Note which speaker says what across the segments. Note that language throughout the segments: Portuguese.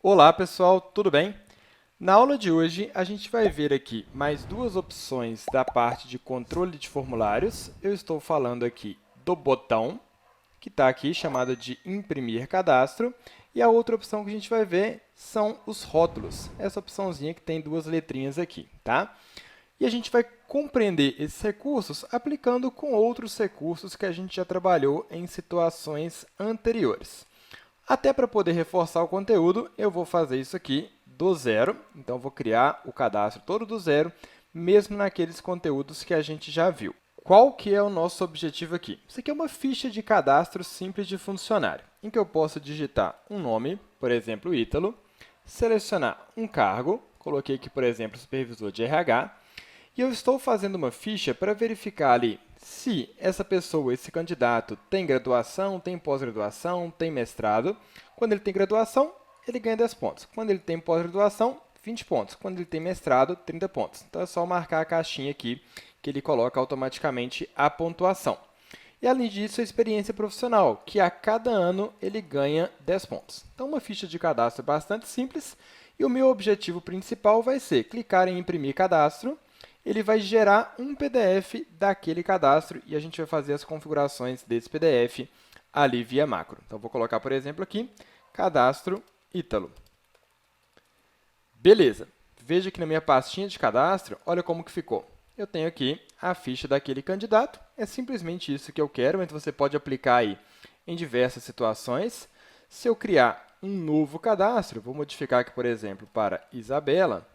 Speaker 1: Olá, pessoal, tudo bem? Na aula de hoje, a gente vai ver aqui mais duas opções da parte de controle de formulários. Eu estou falando aqui do botão, que está aqui chamado de imprimir cadastro, e a outra opção que a gente vai ver são os rótulos, essa opçãozinha que tem duas letrinhas aqui, tá? E a gente vai compreender esses recursos aplicando com outros recursos que a gente já trabalhou em situações anteriores. Até para poder reforçar o conteúdo, eu vou fazer isso aqui do zero. Então, vou criar o cadastro todo do zero, mesmo naqueles conteúdos que a gente já viu. Qual que é o nosso objetivo aqui? Isso aqui é uma ficha de cadastro simples de funcionário, em que eu posso digitar um nome, por exemplo, Ítalo, selecionar um cargo, coloquei aqui, por exemplo, supervisor de RH, e eu estou fazendo uma ficha para verificar ali se essa pessoa, esse candidato, tem graduação, tem pós-graduação, tem mestrado. Quando ele tem graduação, ele ganha 10 pontos. Quando ele tem pós-graduação, 20 pontos. Quando ele tem mestrado, 30 pontos. Então, é só marcar a caixinha aqui que ele coloca automaticamente a pontuação. E, além disso, a experiência profissional, que a cada ano ele ganha 10 pontos. Então, uma ficha de cadastro bastante simples. E o meu objetivo principal vai ser clicar em imprimir cadastro. Ele vai gerar um PDF daquele cadastro e a gente vai fazer as configurações desse PDF ali via macro. Então, vou colocar, por exemplo, aqui, cadastro Ítalo. Beleza. Veja que na minha pastinha de cadastro, olha como que ficou. Eu tenho aqui a ficha daquele candidato. É simplesmente isso que eu quero, mas você pode aplicar aí em diversas situações. Se eu criar um novo cadastro, vou modificar aqui, por exemplo, para Isabela.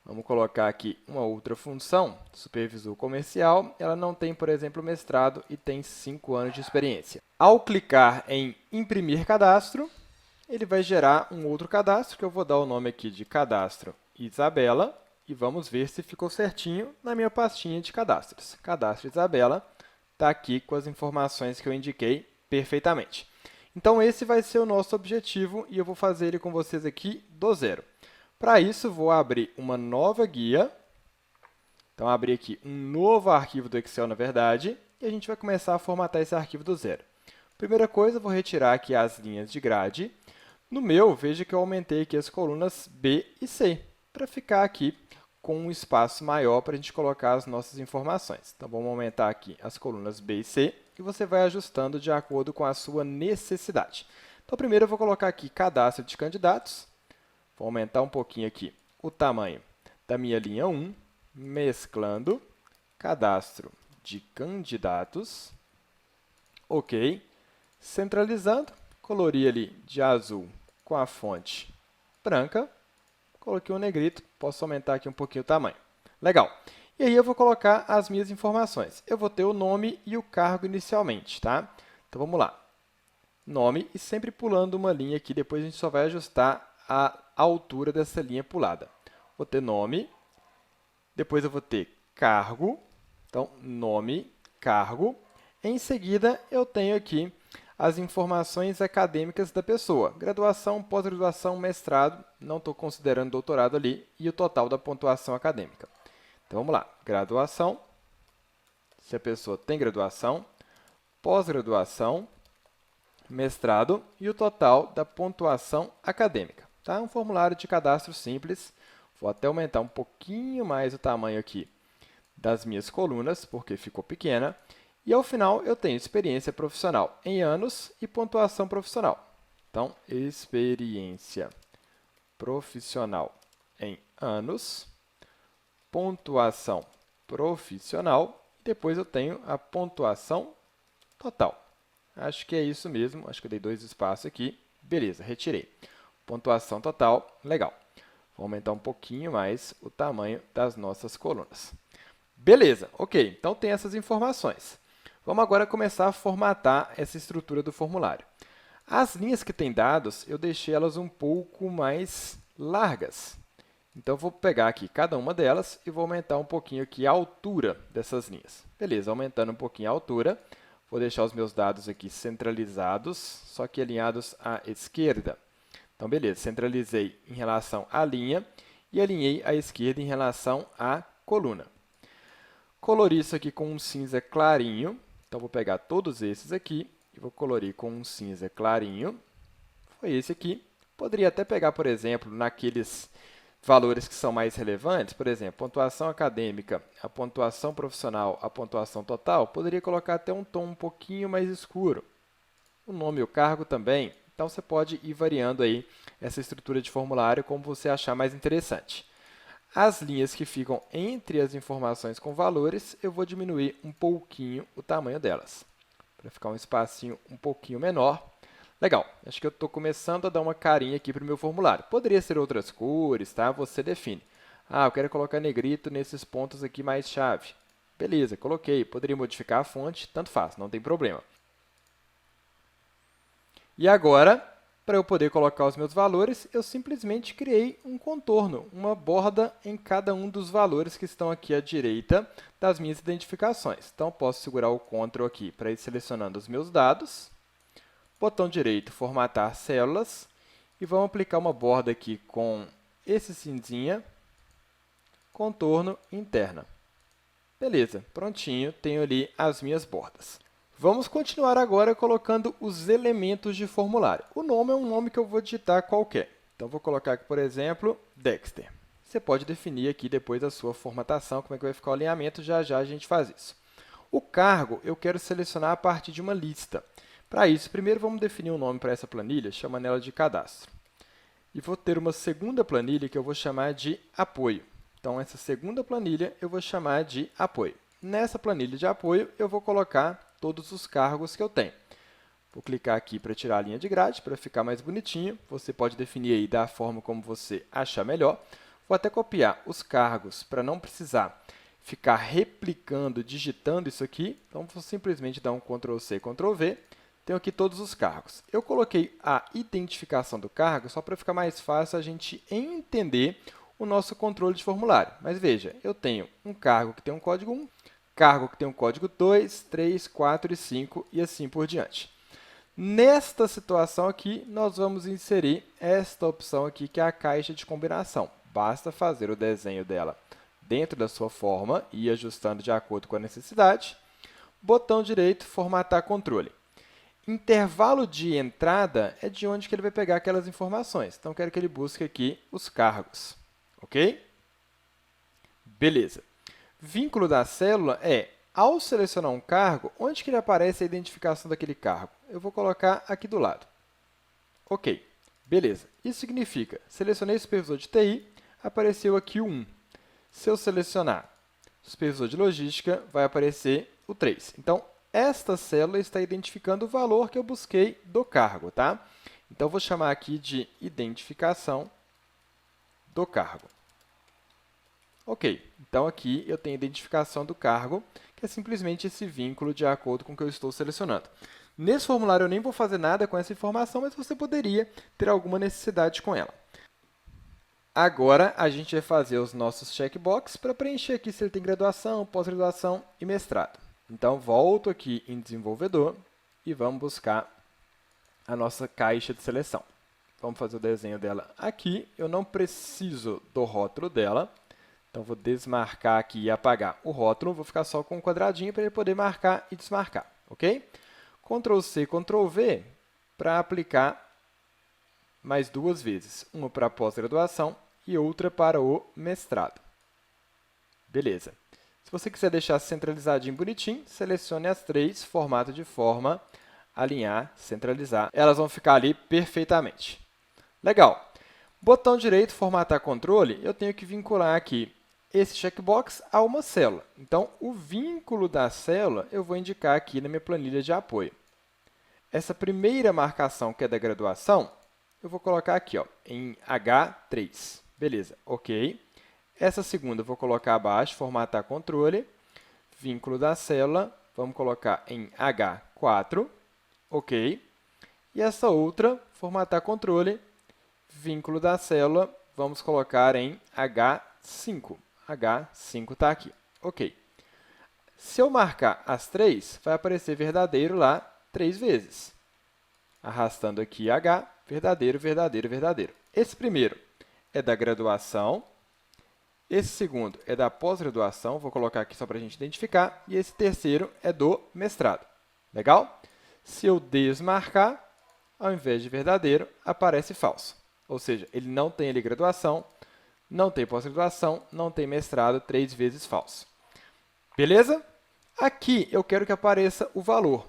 Speaker 1: Vamos colocar aqui uma outra função, supervisor comercial. Ela não tem, por exemplo, mestrado e tem 5 anos de experiência. Ao clicar em imprimir cadastro, ele vai gerar um outro cadastro, que eu vou dar o nome aqui de cadastro Isabela, e vamos ver se ficou certinho na minha pastinha de cadastros. Cadastro Isabela está aqui com as informações que eu indiquei perfeitamente. Então, esse vai ser o nosso objetivo e eu vou fazer ele com vocês aqui do zero. Para isso, vou abrir uma nova guia. Então, abrir aqui um novo arquivo do Excel, na verdade, e a gente vai começar a formatar esse arquivo do zero. Primeira coisa, vou retirar aqui as linhas de grade. No meu, veja que eu aumentei aqui as colunas B e C, para ficar aqui com um espaço maior para a gente colocar as nossas informações. Então, vamos aumentar aqui as colunas B e C, e você vai ajustando de acordo com a sua necessidade. Então, primeiro eu vou colocar aqui cadastro de candidatos. Vou aumentar um pouquinho aqui o tamanho da minha linha 1, mesclando, cadastro de candidatos, ok. Centralizando, colori ali de azul com a fonte branca, coloquei um negrito, posso aumentar aqui um pouquinho o tamanho. Legal. E aí eu vou colocar as minhas informações. Eu vou ter o nome e o cargo inicialmente, tá? Então, vamos lá. Nome e sempre pulando uma linha aqui, depois a gente só vai ajustar a altura dessa linha pulada. Vou ter nome, depois eu vou ter cargo, então nome, cargo. Em seguida, eu tenho aqui as informações acadêmicas da pessoa. Graduação, pós-graduação, mestrado, não estou considerando doutorado ali, e o total da pontuação acadêmica. Então, vamos lá. Graduação, se a pessoa tem graduação, pós-graduação, mestrado e o total da pontuação acadêmica. Tá? Um formulário de cadastro simples. Vou até aumentar um pouquinho mais o tamanho aqui das minhas colunas, porque ficou pequena. E, ao final, eu tenho experiência profissional em anos e pontuação profissional. Então, experiência profissional em anos, pontuação profissional, e depois eu tenho a pontuação total. Acho que é isso mesmo, acho que eu dei 2 espaços aqui. Beleza, retirei. Pontuação total, legal. Vou aumentar um pouquinho mais o tamanho das nossas colunas. Beleza, ok, então tem essas informações. Vamos agora começar a formatar essa estrutura do formulário. As linhas que têm dados, eu deixei elas um pouco mais largas. Então, vou pegar aqui cada uma delas e vou aumentar um pouquinho aqui a altura dessas linhas. Beleza, aumentando um pouquinho a altura. Vou deixar os meus dados aqui centralizados, só que alinhados à esquerda. Então, beleza, centralizei em relação à linha e alinhei à esquerda em relação à coluna. Colori isso aqui com um cinza clarinho. Então, vou pegar todos esses aqui e vou colorir com um cinza clarinho. Foi esse aqui. Poderia até pegar, por exemplo, naqueles valores que são mais relevantes, por exemplo, pontuação acadêmica, a pontuação profissional, a pontuação total, poderia colocar até um tom um pouquinho mais escuro. O nome e o cargo também. Então, você pode ir variando aí essa estrutura de formulário como você achar mais interessante. As linhas que ficam entre as informações com valores, eu vou diminuir um pouquinho o tamanho delas, para ficar um espacinho um pouquinho menor. Legal, acho que eu estou começando a dar uma carinha aqui para o meu formulário. Poderia ser outras cores, tá? Você define. Ah, eu quero colocar negrito nesses pontos aqui mais chave. Beleza, coloquei. Poderia modificar a fonte, tanto faz, não tem problema. E agora, para eu poder colocar os meus valores, eu simplesmente criei um contorno, uma borda em cada um dos valores que estão aqui à direita das minhas identificações. Então, posso segurar o Ctrl aqui para ir selecionando os meus dados. Botão direito, formatar células, e vamos aplicar uma borda aqui com esse cinzinha, contorno interna. Beleza, prontinho, tenho ali as minhas bordas. Vamos continuar agora colocando os elementos de formulário. O nome é um nome que eu vou digitar qualquer. Então, vou colocar aqui, por exemplo, Dexter. Você pode definir aqui depois a sua formatação, como é que vai ficar o alinhamento, já já a gente faz isso. O cargo eu quero selecionar a partir de uma lista. Para isso, primeiro vamos definir um nome para essa planilha, chamando ela de cadastro. E vou ter uma segunda planilha que eu vou chamar de apoio. Então, essa segunda planilha eu vou chamar de apoio. Nessa planilha de apoio, eu vou colocar todos os cargos que eu tenho. Vou clicar aqui para tirar a linha de grade, para ficar mais bonitinho. Você pode definir aí da forma como você achar melhor. Vou até copiar os cargos para não precisar ficar replicando, digitando isso aqui. Então, vou simplesmente dar um Ctrl+C, Ctrl+V. Tenho aqui todos os cargos. Eu coloquei a identificação do cargo só para ficar mais fácil a gente entender o nosso controle de formulário. Mas veja, eu tenho um cargo que tem um código 1, cargo que tem um código 2, 3, 4 e 5 e assim por diante. Nesta situação aqui, nós vamos inserir esta opção aqui, que é a caixa de combinação. Basta fazer o desenho dela dentro da sua forma e ir ajustando de acordo com a necessidade. Botão direito, formatar controle. Intervalo de entrada é de onde que ele vai pegar aquelas informações. Então, eu quero que ele busque aqui os cargos. Ok? Beleza. Vínculo da célula é, ao selecionar um cargo, onde que ele aparece a identificação daquele cargo? Eu vou colocar aqui do lado. Ok. Beleza. Isso significa, selecionei supervisor de TI, apareceu aqui o 1. Se eu selecionar supervisor de logística, vai aparecer o 3. Então, esta célula está identificando o valor que eu busquei do cargo, tá? Então, vou chamar aqui de identificação do cargo. Ok, então aqui eu tenho a identificação do cargo, que é simplesmente esse vínculo de acordo com o que eu estou selecionando. Nesse formulário eu nem vou fazer nada com essa informação, mas você poderia ter alguma necessidade com ela. Agora, a gente vai fazer os nossos checkbox para preencher aqui se ele tem graduação, pós-graduação e mestrado. Então, volto aqui em Desenvolvedor e vamos buscar a nossa caixa de seleção. Vamos fazer o desenho dela aqui. Eu não preciso do rótulo dela, então vou desmarcar aqui e apagar o rótulo. Vou ficar só com um quadradinho para ele poder marcar e desmarcar, ok? Ctrl+C, Ctrl+V para aplicar mais duas vezes, uma para a pós-graduação e outra para o mestrado. Beleza. Se você quiser deixar centralizadinho, bonitinho, selecione as três, formato de forma, alinhar, centralizar. Elas vão ficar ali perfeitamente. Legal. Botão direito, formatar controle, eu tenho que vincular aqui esse checkbox a uma célula. Então, o vínculo da célula eu vou indicar aqui na minha planilha de apoio. Essa primeira marcação, que é da graduação, eu vou colocar aqui, ó, em H3. Beleza, ok. Essa segunda eu vou colocar abaixo, formatar controle, vínculo da célula, vamos colocar em H4, ok. E essa outra, formatar controle, vínculo da célula, vamos colocar em H5. H5 está aqui, ok. Se eu marcar as três, vai aparecer verdadeiro lá 3 vezes. Arrastando aqui H, verdadeiro, verdadeiro, verdadeiro. Esse primeiro é da graduação. Esse segundo é da pós-graduação, vou colocar aqui só para a gente identificar. E esse terceiro é do mestrado. Legal? Se eu desmarcar, ao invés de verdadeiro, aparece falso. Ou seja, ele não tem ali graduação, não tem pós-graduação, não tem mestrado, 3 vezes falso. Beleza? Aqui eu quero que apareça o valor.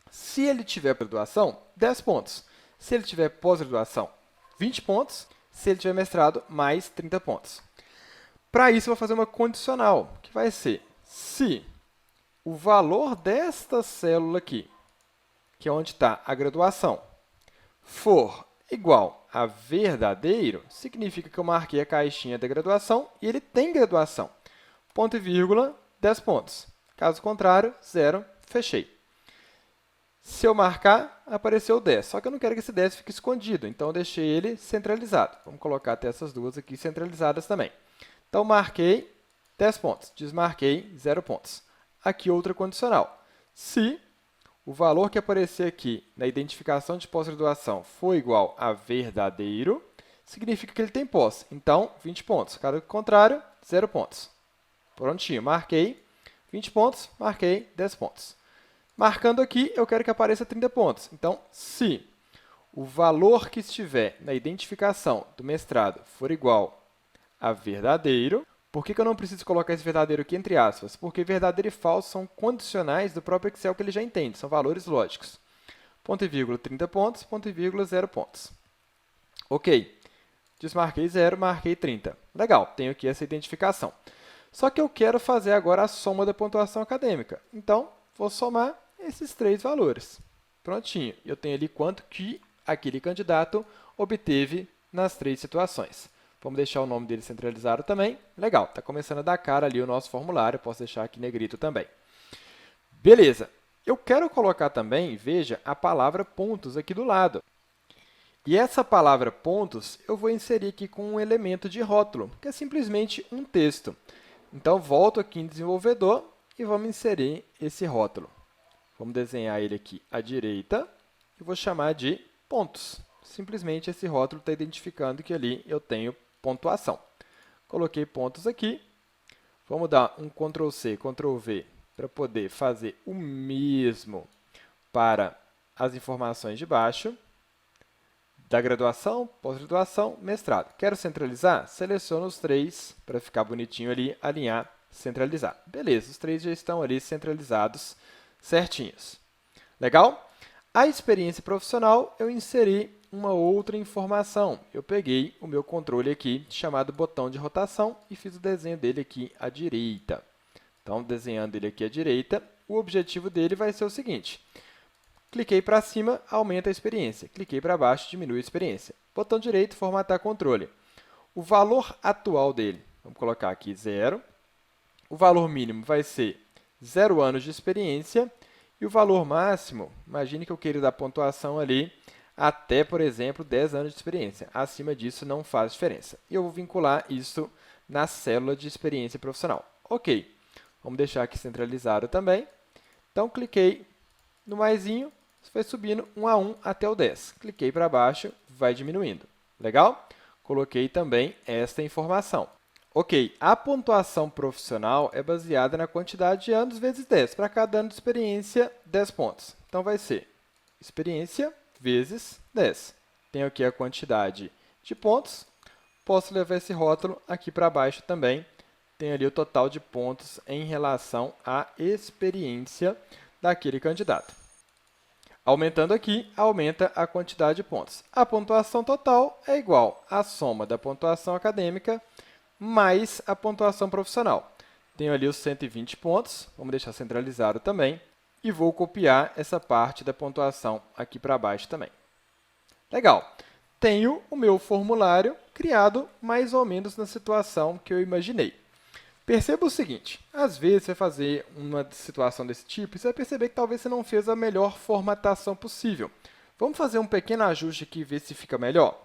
Speaker 1: Se ele tiver graduação, 10 pontos. Se ele tiver pós-graduação, 20 pontos. Se ele tiver mestrado, mais 30 pontos. Para isso, eu vou fazer uma condicional, que vai ser se o valor desta célula aqui, que é onde está a graduação, for igual a verdadeiro, significa que eu marquei a caixinha da graduação e ele tem graduação. Ponto e vírgula, 10 pontos. Caso contrário, 0, fechei. Se eu marcar, apareceu 10. Só que eu não quero que esse 10 fique escondido, então eu deixei ele centralizado. Vamos colocar até essas duas aqui centralizadas também. Então, marquei 10 pontos, desmarquei 0 pontos. Aqui outra condicional. Se o valor que aparecer aqui na identificação de pós-graduação for igual a verdadeiro, significa que ele tem pós. Então, 20 pontos. Caso contrário, 0 pontos. Prontinho, marquei 20 pontos, marquei 10 pontos. Marcando aqui, eu quero que apareça 30 pontos. Então, se o valor que estiver na identificação do mestrado for igual a verdadeiro, por que eu não preciso colocar esse verdadeiro aqui entre aspas? Porque verdadeiro e falso são condicionais do próprio Excel que ele já entende, são valores lógicos. Ponto e vírgula, 30 pontos, ponto e vírgula, 0 pontos. Ok, desmarquei 0, marquei 30. Legal, tenho aqui essa identificação. Só que eu quero fazer agora a soma da pontuação acadêmica. Então, vou somar esses 3 valores. Prontinho. Eu tenho ali quanto que aquele candidato obteve nas 3 situações. Vamos deixar o nome dele centralizado também. Legal, está começando a dar cara ali o nosso formulário. Posso deixar aqui negrito também. Beleza. Eu quero colocar também, veja, a palavra pontos aqui do lado. E essa palavra pontos eu vou inserir aqui com um elemento de rótulo, que é simplesmente um texto. Então, volto aqui em desenvolvedor e vamos inserir esse rótulo. Vamos desenhar ele aqui à direita e vou chamar de pontos. Simplesmente esse rótulo está identificando que ali eu tenho pontuação. Coloquei pontos aqui. Vamos dar um Ctrl+C, Ctrl+V para poder fazer o mesmo para as informações de baixo, da graduação, pós-graduação, mestrado. Quero centralizar? Seleciono os 3 para ficar bonitinho ali, alinhar, centralizar. Beleza, os 3 já estão ali centralizados certinhos. Legal? A experiência profissional, eu inseri uma outra informação. Eu peguei o meu controle aqui, chamado botão de rotação, e fiz o desenho dele aqui à direita. Então, desenhando ele aqui à direita, o objetivo dele vai ser o seguinte. Cliquei para cima, aumenta a experiência. Cliquei para baixo, diminui a experiência. Botão direito, formatar controle. O valor atual dele, vamos colocar aqui 0. O valor mínimo vai ser 0 anos de experiência. E o valor máximo, imagine que eu queira dar pontuação ali até, por exemplo, 10 anos de experiência. Acima disso, não faz diferença. E eu vou vincular isso na célula de experiência profissional. Ok, vamos deixar aqui centralizado também. Então, cliquei no maisinho, vai subindo 1 a 1 até o 10. Cliquei para baixo, vai diminuindo. Legal? Coloquei também esta informação. Ok, a pontuação profissional é baseada na quantidade de anos vezes 10. Para cada ano de experiência, 10 pontos. Então, vai ser experiência vezes 10. Tenho aqui a quantidade de pontos. Posso levar esse rótulo aqui para baixo também. Tenho ali o total de pontos em relação à experiência daquele candidato. Aumentando aqui, aumenta a quantidade de pontos. A pontuação total é igual à soma da pontuação acadêmica mais a pontuação profissional. Tenho ali os 120 pontos, vamos deixar centralizado também, e vou copiar essa parte da pontuação aqui para baixo também. Legal! Tenho o meu formulário criado mais ou menos na situação que eu imaginei. Perceba o seguinte, às vezes você vai fazer uma situação desse tipo e você vai perceber que talvez você não fez a melhor formatação possível. Vamos fazer um pequeno ajuste aqui e ver se fica melhor?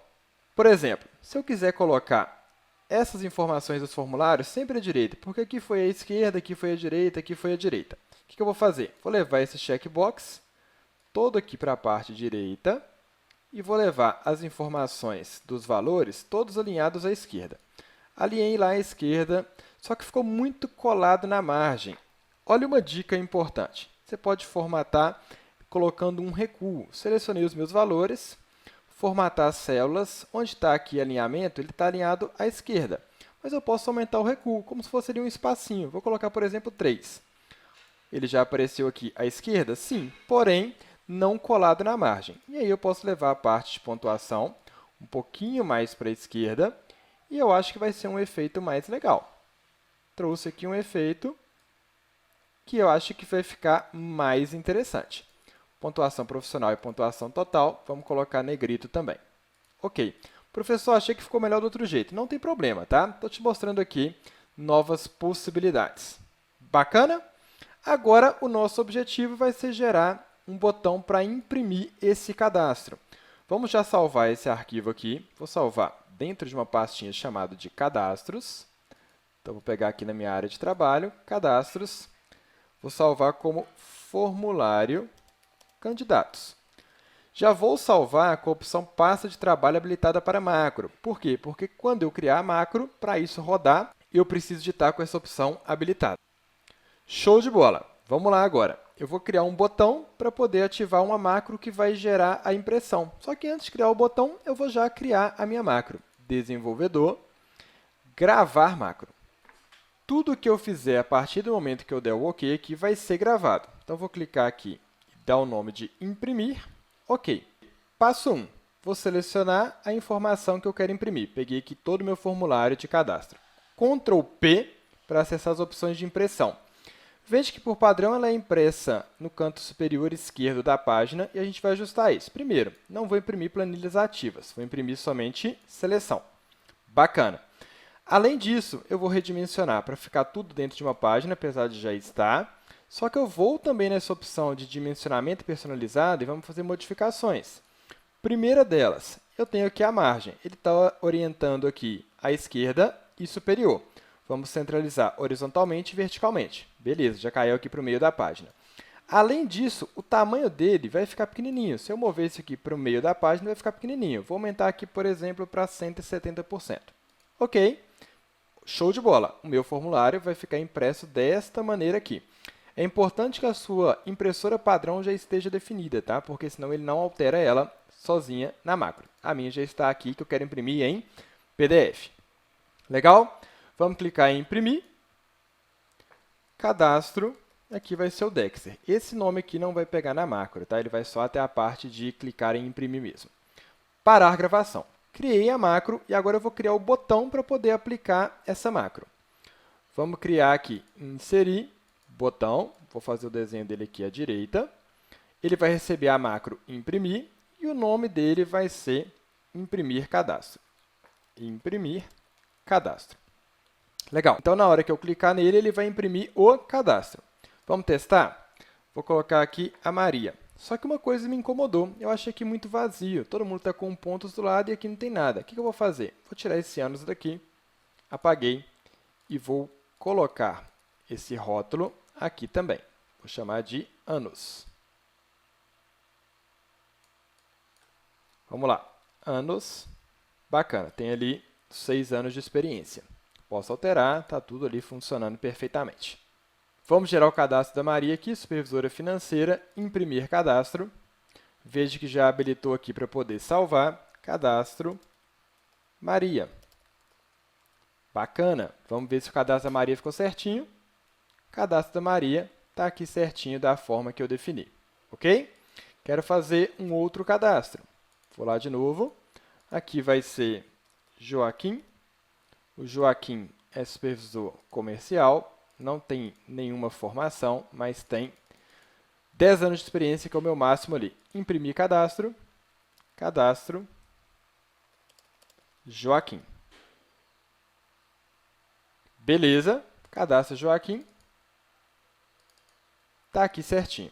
Speaker 1: Por exemplo, se eu quiser colocar essas informações dos formulários sempre à direita, porque aqui foi a esquerda, aqui foi a direita, aqui foi a direita. O que eu vou fazer? Vou levar esse checkbox todo aqui para a parte direita e vou levar as informações dos valores todos alinhados à esquerda. Alinhei lá à esquerda, só que ficou muito colado na margem. Olha uma dica importante. Você pode formatar colocando um recuo. Selecionei os meus valores, formatar as células. Onde está aqui alinhamento, ele está alinhado à esquerda. Mas eu posso aumentar o recuo, como se fosse ali um espacinho. Vou colocar, por exemplo, 3. Ele já apareceu aqui à esquerda? Sim, porém, não colado na margem. E aí eu posso levar a parte de pontuação um pouquinho mais para a esquerda, e eu acho que vai ser um efeito mais legal. Trouxe aqui um efeito que eu acho que vai ficar mais interessante. Pontuação profissional e pontuação total, vamos colocar negrito também. Ok. Professor, achei que ficou melhor do outro jeito. Não tem problema, tá? Estou te mostrando aqui novas possibilidades. Bacana? Agora, o nosso objetivo vai ser gerar um botão para imprimir esse cadastro. Vamos já salvar esse arquivo aqui. Vou salvar dentro de uma pastinha chamada de cadastros. Então, vou pegar aqui na minha área de trabalho, cadastros. Vou salvar como formulário candidatos. Já vou salvar com a opção pasta de trabalho habilitada para macro. Por quê? Porque quando eu criar a macro, para isso rodar, eu preciso de estar com essa opção habilitada. Show de bola! Vamos lá agora. Eu vou criar um botão para poder ativar uma macro que vai gerar a impressão. Só que antes de criar o botão, eu vou já criar a minha macro. Desenvolvedor, gravar macro. Tudo que eu fizer a partir do momento que eu der o OK aqui vai ser gravado. Então, vou clicar aqui e dar o nome de imprimir. OK. Passo 1. Vou selecionar a informação que eu quero imprimir. Peguei aqui todo o meu formulário de cadastro. Ctrl P para acessar as opções de impressão. Veja que, por padrão, ela é impressa no canto superior esquerdo da página e a gente vai ajustar isso. Primeiro, não vou imprimir planilhas ativas, vou imprimir somente seleção. Bacana! Além disso, eu vou redimensionar para ficar tudo dentro de uma página, apesar de já estar. Só que eu vou também nessa opção de dimensionamento personalizado e vamos fazer modificações. Primeira delas, eu tenho aqui a margem. Ele está orientando aqui à esquerda e superior. Vamos centralizar horizontalmente e verticalmente. Beleza, já caiu aqui para o meio da página. Além disso, o tamanho dele vai ficar pequenininho. Se eu mover isso aqui para o meio da página, vai ficar pequenininho. Vou aumentar aqui, por exemplo, para 170%. Ok, show de bola. O meu formulário vai ficar impresso desta maneira aqui. É importante que a sua impressora padrão já esteja definida, tá? Porque senão ele não altera ela sozinha na macro. A minha já está aqui, que eu quero imprimir em PDF. Legal? Vamos clicar em imprimir. Cadastro. Aqui vai ser o Dexter. Esse nome aqui não vai pegar na macro, tá? Ele vai só até a parte de clicar em imprimir mesmo. Parar gravação. Criei a macro e agora eu vou criar o botão para poder aplicar essa macro. Vamos criar aqui, inserir, botão. Vou fazer o desenho dele aqui à direita. Ele vai receber a macro imprimir e o nome dele vai ser imprimir cadastro. Imprimir cadastro. Legal. Então, na hora que eu clicar nele, ele vai imprimir o cadastro. Vamos testar? Vou colocar aqui a Maria. Só que uma coisa me incomodou. Eu achei aqui muito vazio. Todo mundo está com pontos do lado e aqui não tem nada. O que eu vou fazer? Vou tirar esse anos daqui, apaguei e vou colocar esse rótulo aqui também. Vou chamar de anos. Vamos lá. Anos. Bacana. Tem ali 6 anos de experiência. Posso alterar, está tudo ali funcionando perfeitamente. Vamos gerar o cadastro da Maria aqui, supervisora financeira, imprimir cadastro. Veja que já habilitou aqui para poder salvar. Cadastro Maria. Bacana. Vamos ver se o cadastro da Maria ficou certinho. O cadastro da Maria está aqui certinho da forma que eu defini. Ok? Quero fazer um outro cadastro. Vou lá de novo. Aqui vai ser Joaquim. O Joaquim é supervisor comercial, não tem nenhuma formação, mas tem 10 anos de experiência, que é o meu máximo ali. Imprimir cadastro, cadastro, Joaquim. Beleza, cadastro Joaquim. Está aqui certinho.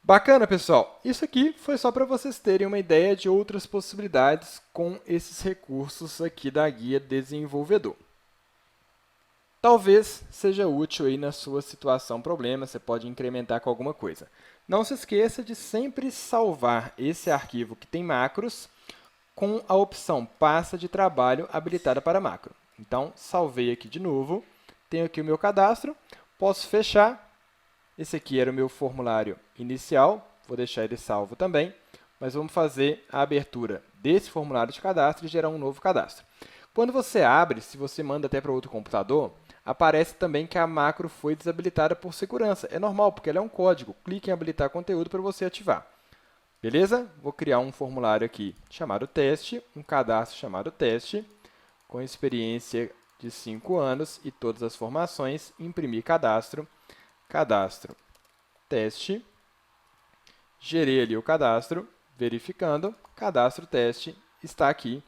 Speaker 1: Bacana, pessoal! Isso aqui foi só para vocês terem uma ideia de outras possibilidades com esses recursos aqui da guia desenvolvedor. Talvez seja útil aí na sua situação problema, você pode incrementar com alguma coisa. Não se esqueça de sempre salvar esse arquivo que tem macros com a opção pasta de trabalho habilitada para macro. Então, salvei aqui de novo, tenho aqui o meu cadastro, posso fechar. Esse aqui era o meu formulário inicial, vou deixar ele salvo também, mas vamos fazer a abertura desse formulário de cadastro e gerar um novo cadastro. Quando você abre, se você manda até para outro computador, aparece também que a macro foi desabilitada por segurança. É normal, porque ela é um código. Clique em habilitar conteúdo para você ativar. Beleza? Vou criar um formulário aqui chamado teste, um cadastro chamado teste, com experiência de 5 anos e todas as formações, imprimir cadastro, cadastro, teste, gerei ali o cadastro, verificando, cadastro teste está aqui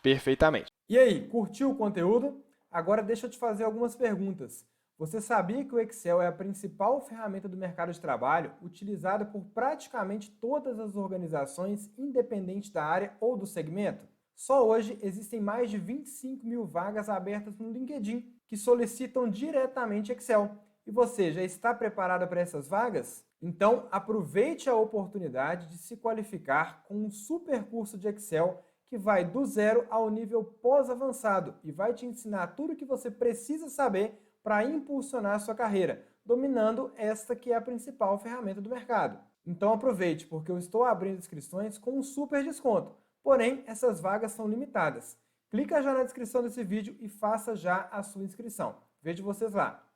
Speaker 1: perfeitamente.
Speaker 2: E aí, curtiu o conteúdo? Agora deixa eu te fazer algumas perguntas. Você sabia que o Excel é a principal ferramenta do mercado de trabalho, utilizada por praticamente todas as organizações, independente da área ou do segmento? Só hoje existem mais de 25 mil vagas abertas no LinkedIn que solicitam diretamente Excel. E você já está preparada para essas vagas? Então, aproveite a oportunidade de se qualificar com um super curso de Excel que vai do zero ao nível pós-avançado e vai te ensinar tudo o que você precisa saber para impulsionar a sua carreira, dominando esta que é a principal ferramenta do mercado. Então aproveite, porque eu estou abrindo inscrições com um super desconto. Porém, essas vagas são limitadas. Clica já na descrição desse vídeo e faça já a sua inscrição. Vejo vocês lá!